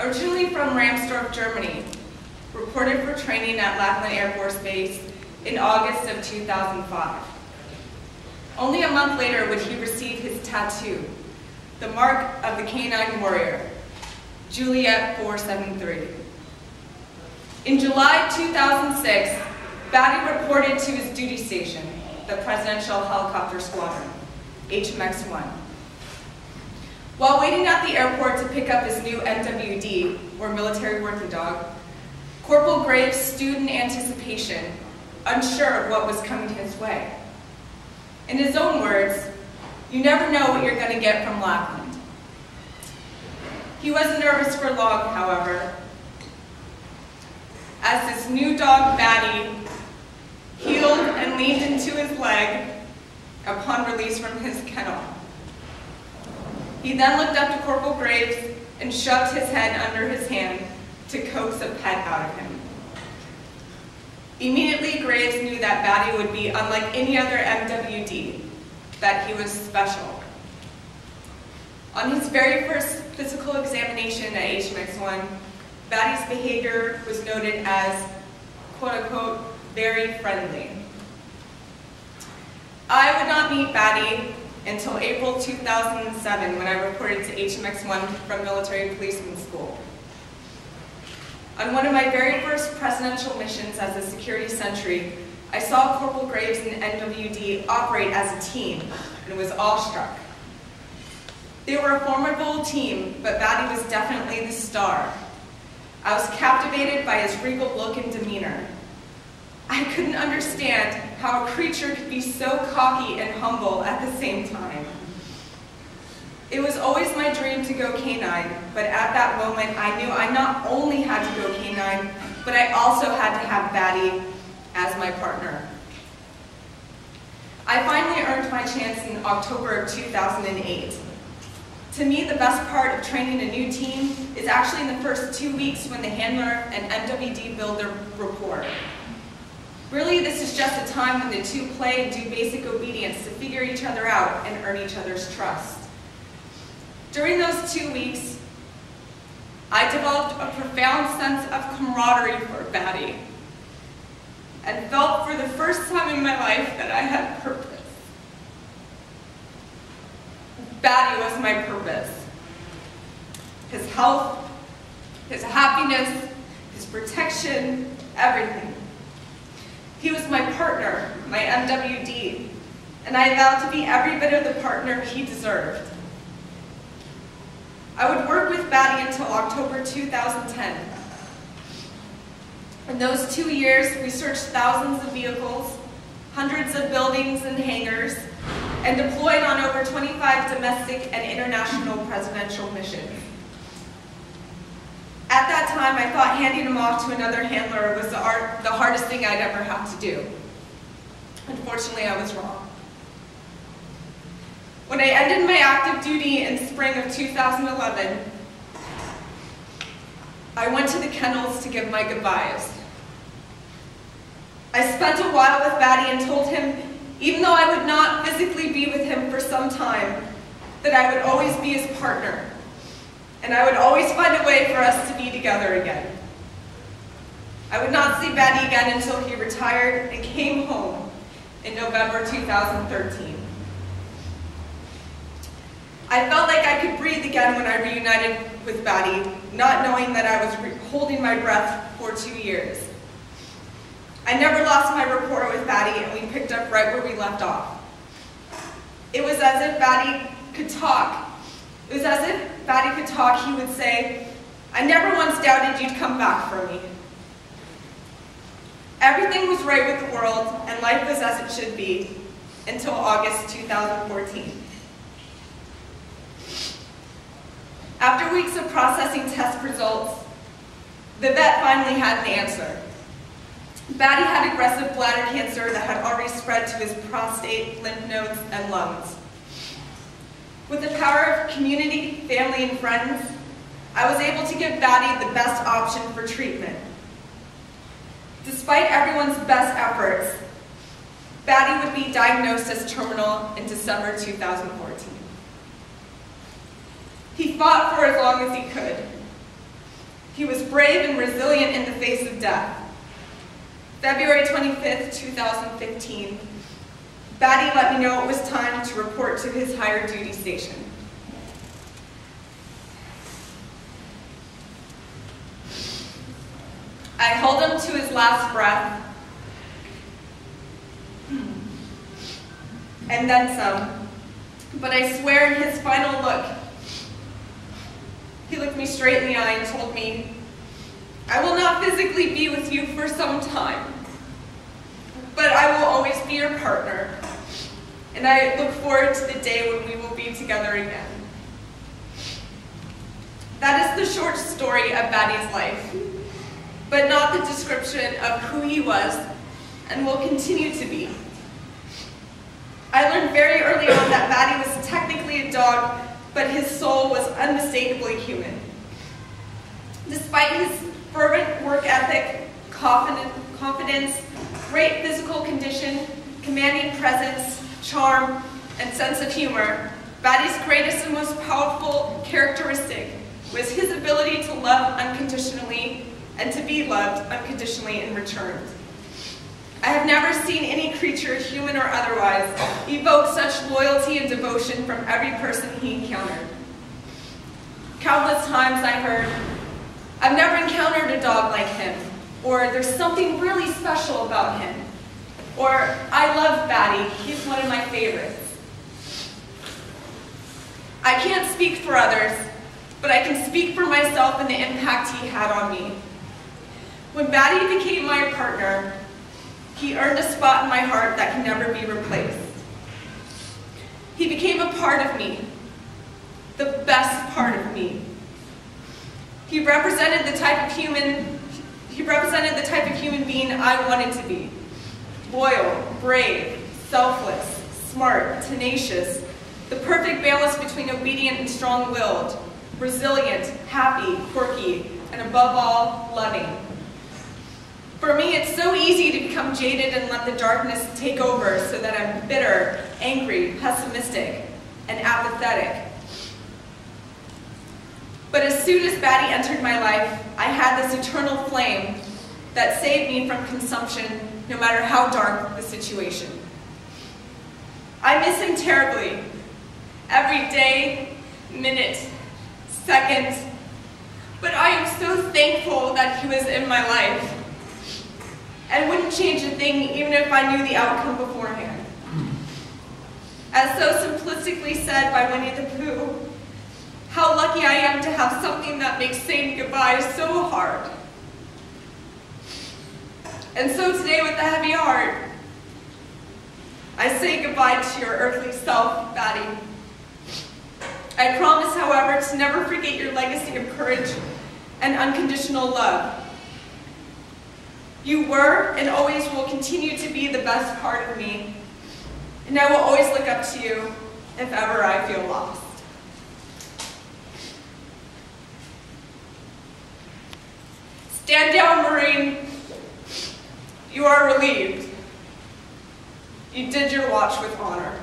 Originally from Ramsdorf, Germany, reported for training at Lackland Air Force Base in August of 2005. Only a month later would he receive his tattoo, the mark of the Canine Warrior, Juliet 473. In July 2006, Baddy reported to his duty station, the Presidential Helicopter Squadron, HMX-1. While waiting at the airport to pick up his new MWD, or military working dog, Corporal Graves stewed in anticipation, unsure of what was coming his way. In his own words, "You never know what you're going to get from Lackland." He wasn't nervous for long, however, as this new dog, Baddy, heeled and leaned into his leg upon release from his kennel. He then looked up to Corporal Graves and shoved his head under his hand to coax a pet out of him. Immediately, Graves knew that Baddy would be unlike any other MWD, that he was special. On his very first physical examination at HMX-1, Baddy's behavior was noted as, quote-unquote, very friendly. I would not meet Baddy until April 2007 when I reported to HMX-1 from military policeman school. On one of my very first presidential missions as a security sentry, I saw Corporal Graves and MWD operate as a team and was awestruck. They were a formidable team, but Baddy was definitely the star. I was captivated by his regal look and demeanor. I couldn't understand how a creature could be so cocky and humble at the same time. It was always my dream to go canine, but at that moment I knew I not only had to go canine, but I also had to have Baddy as my partner. I finally earned my chance in October of 2008. To me, the best part of training a new team is actually in the first 2 weeks when the handler and MWD build their rapport. Really, this is just a time when the two play and do basic obedience to figure each other out and earn each other's trust. During those 2 weeks, I developed a profound sense of camaraderie for Baddy and felt for the first time in my life that I had purpose. Baddy was my purpose. His health, his happiness, his protection, everything. He was my partner, my MWD, and I vowed to be every bit of the partner he deserved. I would work with Baddy until October 2010. In those 2 years, we searched thousands of vehicles, hundreds of buildings and hangars, and deployed on over 25 domestic and international presidential missions. At that time, I thought handing him off to another handler was the hardest thing I'd ever have to do. Unfortunately, I was wrong. When I ended my active duty in spring of 2011, I went to the kennels to give my goodbyes. I spent a while with Baddy and told him, even though I would not physically be with him for some time, that I would always be his partner, and I would always find a way for us to be together again. I would not see Baddy again until he retired and came home in November 2013. I felt like I could breathe again when I reunited with Baddy, not knowing that I was holding my breath for 2 years. I never lost my rapport with Baddy, and we picked up right where we left off. It was as if Baddy could talk. It was as if Baddy could talk. He would say, "I never once doubted you'd come back for me." Everything was right with the world, and life was as it should be, until August 2014. After weeks of processing test results, the vet finally had an answer. Baddy had aggressive bladder cancer that had already spread to his prostate, lymph nodes, and lungs. With the power of community, family, and friends, I was able to give Baddy the best option for treatment. Despite everyone's best efforts, Baddy would be diagnosed as terminal in December 2014. He fought for as long as he could. He was brave and resilient in the face of death. February 25th, 2015, Baddy let me know it was time to report to his higher duty station. I held him to his last breath, and then some, but I swear in his final look, he looked me straight in the eye and told me, "I will not physically be with you for some time, but I will always be your partner, and I look forward to the day when we will be together again." That is the short story of Baddy's life, but not the description of who he was and will continue to be. I learned very early on that Baddy was technically a dog, but his soul was unmistakably human. Despite his fervent work ethic, confidence, great physical condition, commanding presence, charm, and sense of humor, Baddy's greatest and most powerful characteristic was his ability to love unconditionally and to be loved unconditionally in return. I have never seen any creature, human or otherwise, evoke such loyalty and devotion from every person he encountered. Countless times I heard, "I've never encountered a dog like him," or "There's something really special about him," or "I love Baddy, he's one of my favorites." I can't speak for others, but I can speak for myself and the impact he had on me. When Baddy became my partner, he earned a spot in my heart that can never be replaced. He became a part of me, the best part of me. He represented the type of human being I wanted to be. Loyal, brave, selfless, smart, tenacious, the perfect balance between obedient and strong-willed, resilient, happy, quirky, and above all, loving. For me, it's so easy to become jaded and let the darkness take over so that I'm bitter, angry, pessimistic, and apathetic. But as soon as Baddy entered my life, I had this eternal flame that saved me from consumption, no matter how dark the situation. I miss him terribly. Every day, minute, second. But I am so thankful that he was in my life. And wouldn't change a thing even if I knew the outcome beforehand. As so simplistically said by Winnie the Pooh, how lucky I am to have something that makes saying goodbye so hard. And so today, with a heavy heart, I say goodbye to your earthly self, Baddy. I promise, however, to never forget your legacy of courage and unconditional love. You were and always will continue to be the best part of me, and I will always look up to you if ever I feel lost. Stand down, Marine. You are relieved. You did your watch with honor.